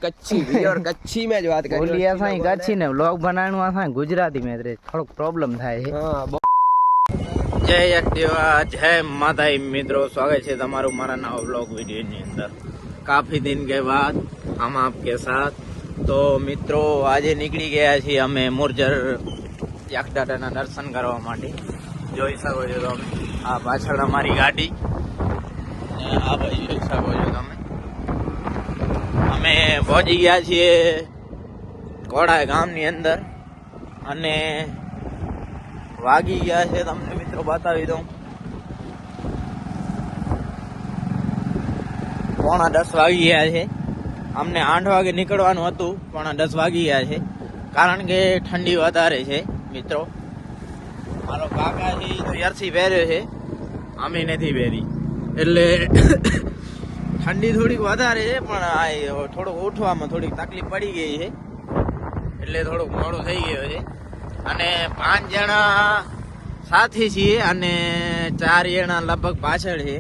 કચ્છી में જ વાત કરી બોલી અસાઈ કચ્છી ને વ્લોગ બનાવવાનું અસાઈ ગુજરાતી में થોડોક પ્રોબ્લેમ થાય છે. જય એકદેવા જય માતાઈ મિત્રો, સ્વાગત છે તમારું મારા નવા વ્લોગ વિડીયો ની અંદર. કાફી દિન કે બાદ હમ આપકે સાથ. તો મિત્રો આજે નીકળી ગયા છીએ અમે મુરજર યાકદાદાના દર્શન કરવા માટે. જોઈ શકો છો તમે આ પાછળ અમારી ગાડી ને આ બાજુ જોઈ શકો છો તમે. અમે પહોંચી ગયા છીએ કોડા ગામની અંદર અને વાગી ગયા છે, તમને મિત્રો બતાવી દઉં 9:45 વાગી ગયા છે. અમને 8 વાગે નીકળવાનું હતું, 9:45 વાગી ગયા છે કારણ કે ઠંડી વધારે છે. મિત્રો મારો કાકા છે તો યરસી પહેર્યો છે, અમે નથી પહેરી એટલે ઠંડી થોડીક વધારે છે, પણ થોડુંક ઉઠવામાં થોડીક તકલીફ પડી ગઈ છે એટલે થોડુંક મોડું થઈ ગયું છે. અને 5 જણા સાથી છીએ અને 4 જણા લગભગ પાછળ છે.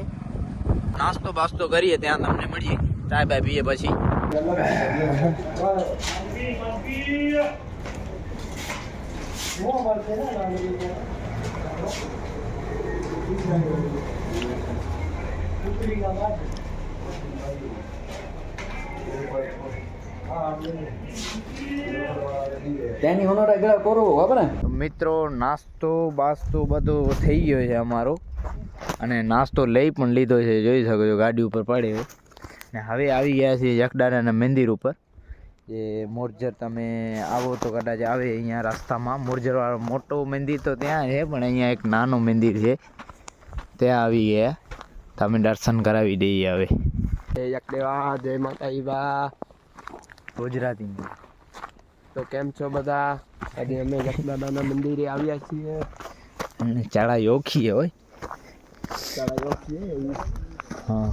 નાસ્તો બાસ્તો કરીએ ત્યાં તમને મળીએ, ચાય બાય પીએ પછી. મિત્રો નાસ્તો બાસ્તો બધું થઈ ગયો છે અમારો અને નાસ્તો લઈ પણ લીધો છે, જોઈ શકો છો ગાડી ઉપર પડે. ને હવે આવી ગયા છે યકદાદાના મંદિર ઉપર. જે મુરજર તમે આવો તો કદાચ આવે અહીંયા રસ્તામાં મુરજર વાળો મોટો મંદિર તો ત્યાં છે, પણ અહીંયા એક નાનું મંદિર છે ત્યાં આવી ગયા. તમે દર્શન કરાવી દઈએ હવે. યકદેવા જય માતાઈ બા ગુજરાતી તો કેમ છો બધા? આજે અમે યકદાદાના મંદિરે આવ્યા છીએ. ચાળા યોખીએ હોય હા,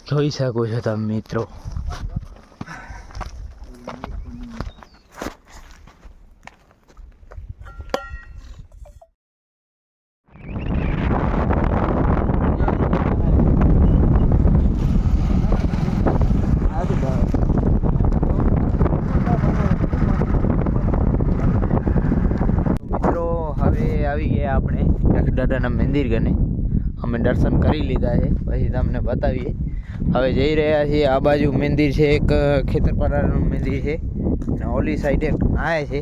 જોઈ શકો છો તમે મિત્રો. આવી ગયા આપણે યકદાદાના મંદિર ગને. અમે દર્શન કરી લીધા છે, પછી તમને બતાવીએ. હવે જઈ રહ્યા છીએ આ બાજુ મંદિર છે, એક ખેતરપાડાનું મંદિર છે ને ઓલી સાઈડ એક નાય છે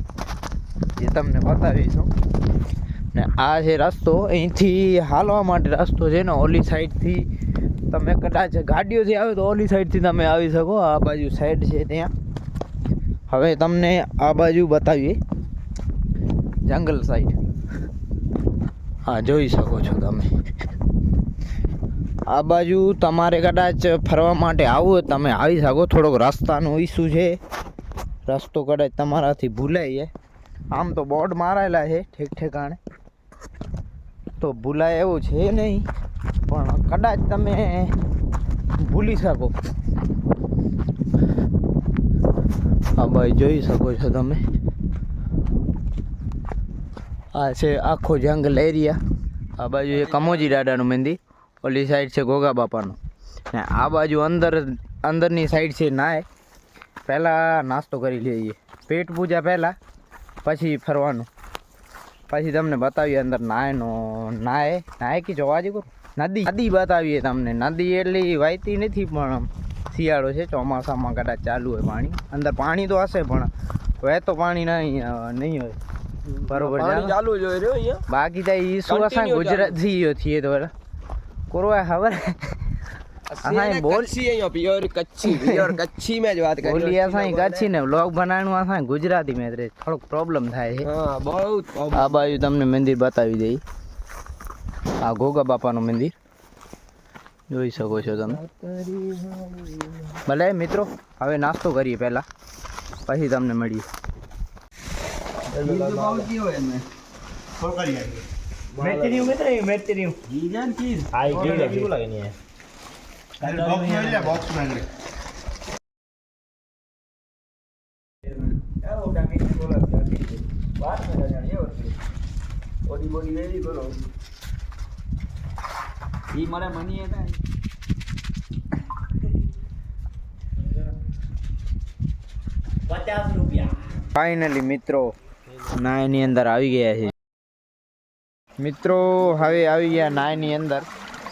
જે તમને બતાવીશું. ને આ છે રસ્તો, અહીંથી હાલવા માટે રસ્તો છે ને. ઓલી સાઈડથી તમે કદાચ ગાડીઓથી આવે તો ઓલી સાઈડથી તમે આવી શકો. આ બાજુ સાઈડ છે ત્યાં. હવે તમને આ બાજુ બતાવીએ જંગલ સાઈડ. હા, જોઈ શકો છો તમે. આ બાજુ તમારે કદાચ ફરવા માટે આવવું હોય તમે આવી શકો. થોડોક રસ્તાનો ઇસ્યુ છે, રસ્તો કદાચ તમારાથી ભૂલાઈ જાય. આમ તો બોર્ડ મારેલા છે ઠેક ઠેકાણે, તો ભૂલાય એવું છે નહીં, પણ કદાચ તમે ભૂલી શકો. હા ભાઈ, જોઈ શકો છો તમે. આ છે આખો જંગલ એરિયા. આ બાજુ છે કમોજી દાદાનું મંદિર, ઓલી સાઈડ છે ગોગા બાપાનું, ને આ બાજુ અંદરની સાઈડ છે નાય. પહેલાં નાસ્તો કરી લઈએ, પેટ પૂજા પહેલાં, પછી ફરવાનું, પછી તમને બતાવીએ અંદર નાય કે જોવાજી કરો નદી બતાવીએ તમને. નદી એટલી વાયતી નથી, પણ શિયાળો છે, ચોમાસામાં કદાચ ચાલુ હોય પાણી. અંદર પાણી તો હશે પણ વહેતો પાણી નહીં હોય. બરોબર ચાલુ જ હોય અહીંયા. બાકી તો ઈ શું અસાં ગુજરાતી છીએ તો કોરવા ખબર અસાં બોલ પ્યોર કચ્છી में જ વાત કરી. બોલી અસાં કચ્છી ને વ્લોગ બનાવવાનું અસાં ગુજરાતી में થોડોક પ્રોબ્લેમ થાય છે. હા, બહુ. આ બાજુ તમને મંદિર બતાવી દઈ. આ ગોગા બાપાનું મંદિર જોઈ શકો છો તમે. ભલે મિત્રો, હવે નાસ્તો કરીએ પહેલા, પછી તમને મળીએ. ઈ મારા મની હતા ફાઇનલી મિત્રો નાયની અંદર આવી ગયા છે મિત્રો. હવે આવી ગયા નાયની અંદર,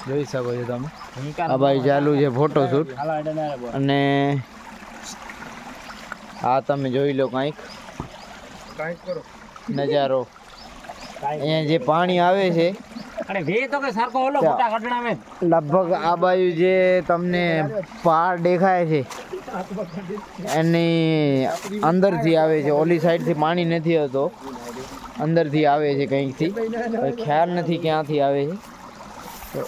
જોઈ શકો છો તમે. આ ભાઈ ચાલુ છે ફોટોશૂટ, અને આ તમે જોઈ લો કંઈક નજારો. અહીંયા જે પાણી આવે છે લગભગ આ બાજુ જે તમને પહાડ દેખાય છે એની અંદરથી આવે છે. ઓલી સાઈડથી પાણી નથી આવતો, અંદરથી આવે છે કંઈકથી, ખ્યાલ નથી ક્યાંથી આવે છે. તો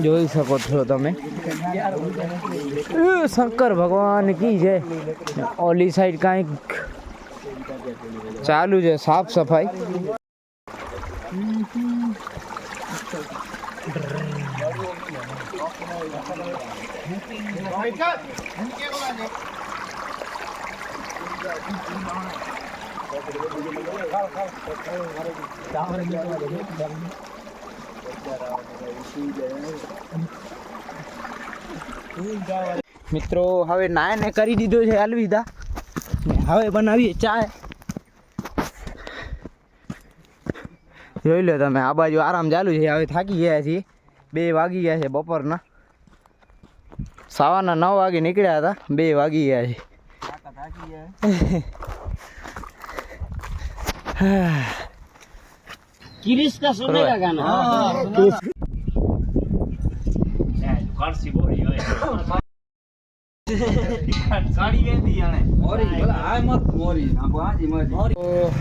જોઈ શકો છો તમે. શંકર ભગવાન કી જય. ઓલી સાઈડ કાંઈક ચાલુ છે સાફ સફાઈ. મિત્રો હવે નાયને કરી દીધો છે અલવિદા. હવે બનાવીએ ચાય. જોઈ લો તમે, આ બાજુ આરામ ચાલુ છે. હવે થાકી ગયા છીએ, 2 વાગી ગયા છે બપોરના. સવારના 9 વાગે નીકળ્યા હતા, 2 વાગી ગયા છે. किरिश का सुने का गाना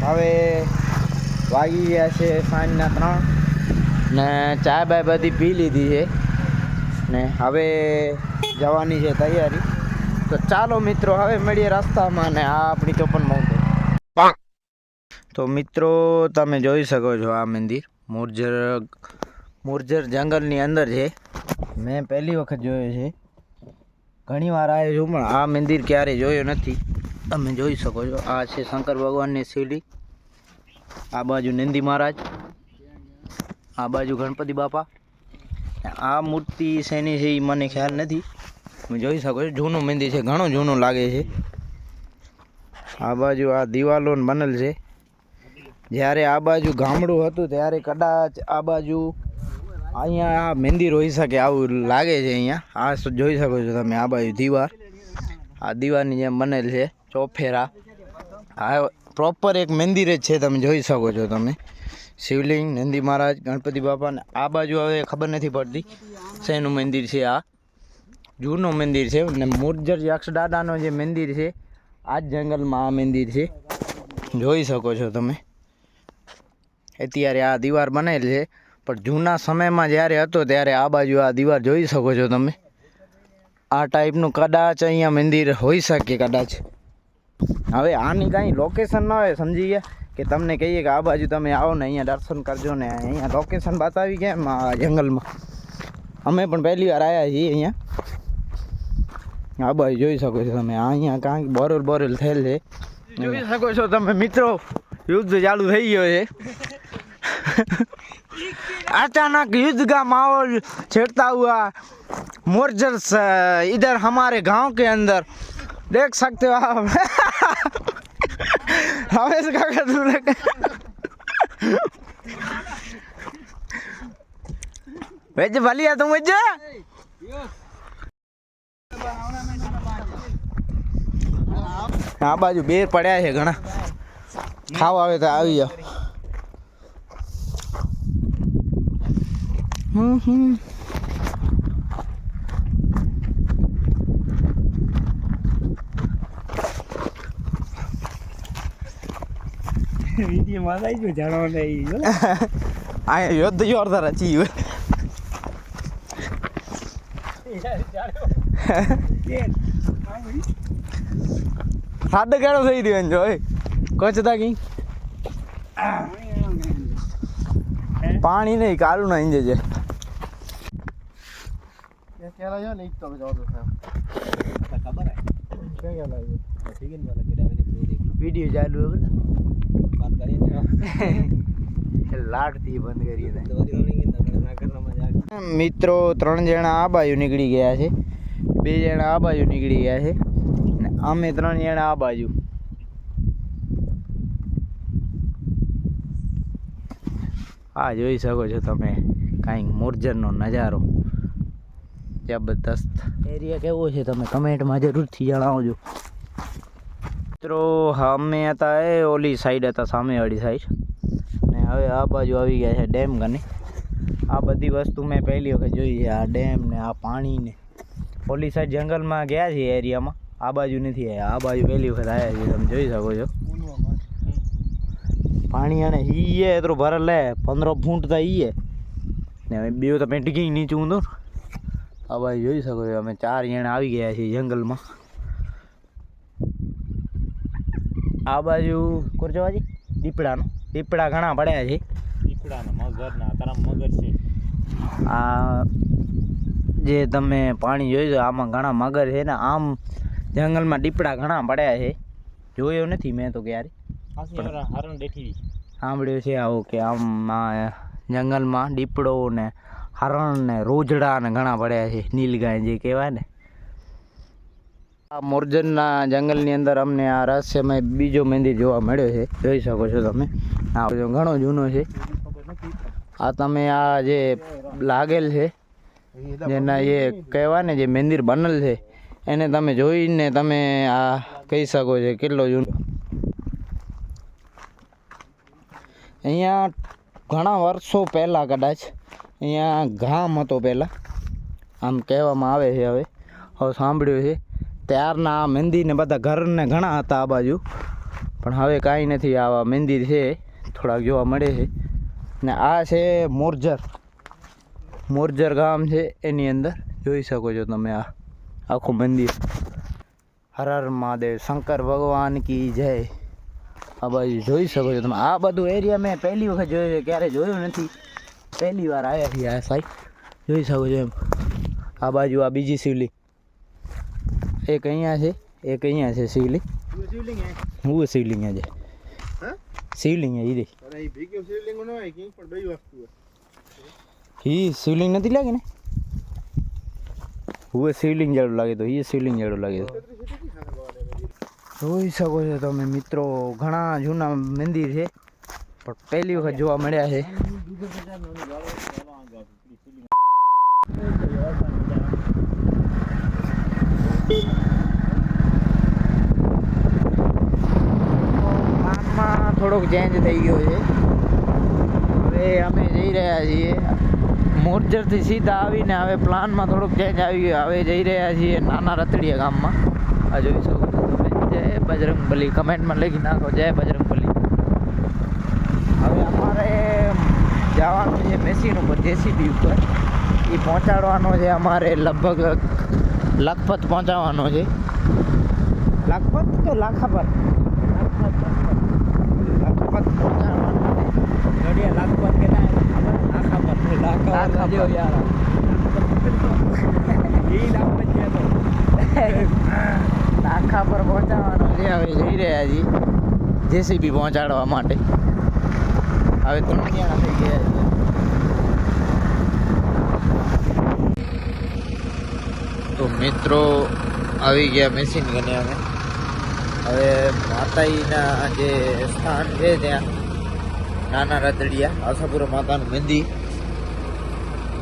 હવે વાગી ગયા છે સાંજના 3 ને ચા બાય બધી પી લીધી છે ને હવે જવાની છે તૈયારી. તો ચાલો મિત્રો, હવે મળીએ રસ્તામાં. ને આ આપણી ચોપન માઉન્ટ. તો મિત્રો તમે જોઈ શકો છો આ મંદિર મુરજર જંગલની અંદર છે. મેં પહેલી વખત જોયો છે, ઘણી વાર આવ્યો છું પણ આ મંદિર ક્યારેય જોયો નથી. તમે જોઈ શકો છો, આ છે શંકર ભગવાનની શિવલિંગ, આ બાજુ નંદી મહારાજ, આ બાજુ ગણપતિ બાપા. આ મૂર્તિ શેની છે એ મને ખ્યાલ નથી. તમે જોઈ શકો છો જૂનું મંદિર છે, ઘણું જૂનું લાગે છે. આ બાજુ આ દિવાલો બનેલ છે. જ્યારે આ બાજુ ગામડું હતું ત્યારે કદાચ આ બાજુ અહીંયા આ મંદિર હોઈ શકે આવું લાગે છે. અહીંયા આ જોઈ શકો છો તમે, આ બાજુ દીવાર, આ દીવારની જેમ બનેલ છે ચોફેરા. આ પ્રોપર એક મંદિર જ છે, તમે જોઈ શકો છો તમે. શિવલિંગ, નંદી મહારાજ, ગણપતિ બાપા. ને આ બાજુ હવે ખબર નથી પડતી શેનું મંદિર છે. આ જૂનું મંદિર છે ને મુરજર યક્ષ દાદાનો જે મંદિર છે આ જ જંગલમાં આ મંદિર છે, જોઈ શકો છો તમે. અત્યારે આ દીવાર બનેલ છે પણ જૂના સમયમાં જ્યારે હતો ત્યારે આ બાજુ આ દીવાર જોઈ શકો છો તમે. આ ટાઈપનું કદાચ અહીંયા મંદિર હોઈ શકે કદાચ. હવે આની કાંઈ લોકેશન ન હોય, સમજી ગયા કે તમને કહીએ કે આ બાજુ તમે આવો ને અહીંયા દર્શન કરજો ને અહીંયા લોકેશન બતાવી કેમ આ જંગલમાં. અમે પણ પહેલી વાર આવ્યા છીએ અહીંયા. આ બાજુ જોઈ શકો છો તમે, અહીંયા કાંઈક બોરેલ થયેલ છે, જોઈ શકો છો તમે મિત્રો. યુદ્ધ ચાલુ થઈ ગયો છે. अचानक युद्ध का माहौल छिड़ता हुआ मुरजर इधर हमारे गांव के अंदर देख सकते हो आप. हमें वेज भलिया तुम वेज आ बाजू बेर पड़ा है घना खाव आवे तो આવી જાવ. યુદ્ધ જોરદાર હતી. સાડ કેળો થઈ રહ્યો જોઈ કોચતા કી પાણી નહીં કાલું ના ઇંજે છે. વિડીયો ચાલુ લાડથી બંધ કરીએ. મિત્રો 3 જણા આ બાજુ નીકળી ગયા છે 2 જણા આ બાજુ નીકળી ગયા છે ને અમે 3 જણા આ બાજુ. આ જોઈ શકો છો તમે કાંઈક મોરજરનો નજારો, જબરદસ્ત. એરિયા કેવો છે તમે કમેન્ટમાં જરૂરથી જણાવજો મિત્રો. હા, અમે હતા એ ઓલી સાઈડ હતા, સામેવાળી સાઈડ, ને હવે આ બાજુ આવી ગયા છે ડેમ કને. આ બધી વસ્તુ મેં પહેલી વખત જોઈ છે, આ ડેમ ને આ પાણી ને. ઓલી સાઈડ જંગલમાં ગયા છીએ એરિયામાં, આ બાજુ નથી આવ્યા. આ બાજુ પહેલી વખત આવ્યા છીએ, તમે જોઈ શકો છો. પાણી અને હીએ એટલું ભરે લે 15 ફૂટ તો હીએ ને હવે બે તો મેં ટીકી નીચે ઊંધો. આ બાજુ જોઈ શકો છો અમે 4 જણા આવી ગયા છીએ જંગલમાં. આ બાજુ કોરચવાજી દીપડા ઘણા પડ્યા છે. આ જે તમે પાણી જોઈ છો આમાં ઘણા મગર છે ને. આમ જંગલમાં દીપડા ઘણા પડ્યા છે, જોયો નથી મેં તો ક્યારે, સાંભળ્યું છે આવું કે આમ જંગલમાં દીપડો ને હરણ ને રોજડા ને ઘણા પડ્યા છે, નીલગાય જે કહેવાય ને. આ મોરજરના જંગલની અંદર અમને આ રહસ્યમય બીજો મંદિર જોવા મળ્યો છે, જોઈ શકો છો તમે. આ ઘણો જૂનો છે. આ તમે આ જે લાગેલ છે જેના એ કહેવાય ને જે મંદિર બનેલ છે એને તમે જોઈને તમે આ કહી શકો છો કેટલો જૂનો. અહીંયા ઘણા વર્ષો પહેલાં કદાચ અહીંયા ગામ હતો પહેલાં, આમ કહેવામાં આવે છે. હવે સાંભળ્યું છે ત્યારના આ મંદિરને બધા ઘરને ઘણા હતા આ બાજુ, પણ હવે કાંઈ નથી. આવા મંદિર છે થોડાક જોવા મળે છે. ને આ છે મોરજર ગામ છે, એની અંદર જોઈ શકો છો તમે આ આખું મંદિર. હર હર મહાદેવ, શંકર ભગવાન કી જય. આ બાજુ જોઈ શકો છો તમે. આ બધું એરિયા મેં પહેલી વખત જોયો છે, ક્યારે જોયું નથી, પહેલી વાર આવ્યા છીએ આ સાઈડ. જોઈ શકો છો એમ. આ બાજુ આ બીજી શિવલિંગ એક અહીંયા છે, એક અહીંયા છે શિવલિંગ. હું શિવલિંગ છે, શિવલિંગ એ રે શિવલિંગ નથી લાગે ને. હું શિવલિંગ જેવું લાગે તો એ શિવલિંગ જેવું લાગે તો. જોઈ શકો છો તમે મિત્રો, ઘણા જૂના મંદિર છે પણ પહેલી વખત જોવા મળ્યા છે. પ્લાનમાં થોડોક ચેન્જ થઈ ગયો છે. હવે અમે જઈ રહ્યા છીએ મોરજરથી સીધા આવીને હવે પ્લાનમાં થોડોક ચેન્જ આવી ગયો. હવે જઈ રહ્યા છીએ નાના રતડિયા ગામમાં. આ જોઈ શકો છો તમે. જય બજરંગબલી કમેન્ટમાં લખી નાખો, જય બજરંગબલી. હવે અમારે જવાનું છે મેશીન ઉપર, જેસીબી ઉપર. એ પહોંચાડવાનો છે અમારે, લગભગ લખપત પહોંચાડવાનો છે. લખપત કે લાખાપર? લખપત પહોંચાડવાનો છે. ઘડિયા લખપત કે લાખાપર યાર. નાખા પર પહોંચાડવાનો છે. હવે જઈ રહ્યા છીએ જેસીબી પહોંચાડવા માટે. હવે 3 જણા થઈ ગયા છે. તો મિત્રો આવી ગયા મેશીન ગને અમે. હવે માતાજીના જે સ્થાન છે ત્યાં નાના રતડિયા આશાપુરા માતાનું મંદિર,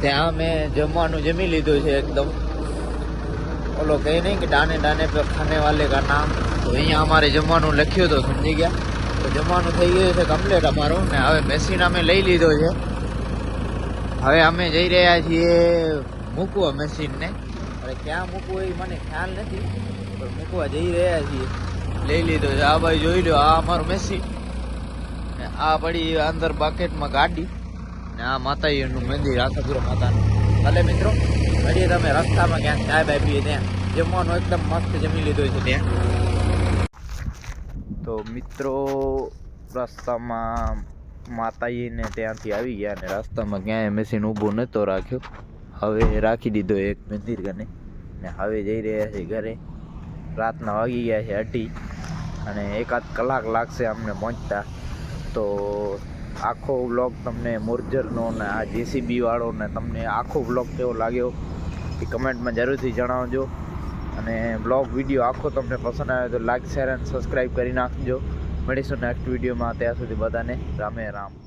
ત્યાં મેં જમવાનું જમી લીધું છે એકદમ. ઓલો કહે નહીં કે ડાને ડાને પર ખાને વાલે કા નામ, તો અહીંયા અમારે જમવાનું લખ્યું તો સમજી ગયા. તો જમવાનું થઈ ગયું છે કમ્પ્લીટ અમારું. ને હવે મેશીન અમે લઈ લીધો છે. હવે અમે જઈ રહ્યા છીએ મૂકવા મેશીનને. હવે ક્યાં મૂકવું એ મને ખ્યાલ નથી, પણ મૂકવા જઈ રહ્યા છીએ. લઈ લીધો છે. આ ભાઈ જોઈ લો, આ અમારું મેશીન ને આ પડી અંદર બાકેટમાં ગાડી ને આ માતાજીનું મંદિર આશાપુરા માતાનું. ભલે મિત્રો હજી તમે રસ્તામાં ક્યાંક ચાય બાય પીએ ત્યાં જમવાનું એકદમ મસ્ત જમી લીધું છે ત્યાં. તો મિત્રો રસ્તામાં માતાજીને ત્યાંથી આવી ગયા અને રસ્તામાં ક્યાંય મેશીન ઊભું નહોતો રાખ્યો, હવે રાખી દીધો એક મંદિર કને. ને હવે જઈ રહ્યા છે ઘરે. રાતના વાગી ગયા છે 8 અને 1-8 કલાક લાગશે અમને પહોંચતા. તો આખો વ્લોગ તમને મોરજરનો ને આ જેસીબી વાળો ને તમને આખો વ્લોગ કેવો લાગ્યો એ કમેન્ટમાં જરૂરથી જણાવજો. અને બ્લોગ વિડીયો આખો તમને પસંદ આવે તો લાઈક શેર અને સબસ્ક્રાઈબ કરી નાખજો. મળીશું નેક્સ્ટ વિડીયોમાં. ત્યાં સુધી બધાને રામે રામ.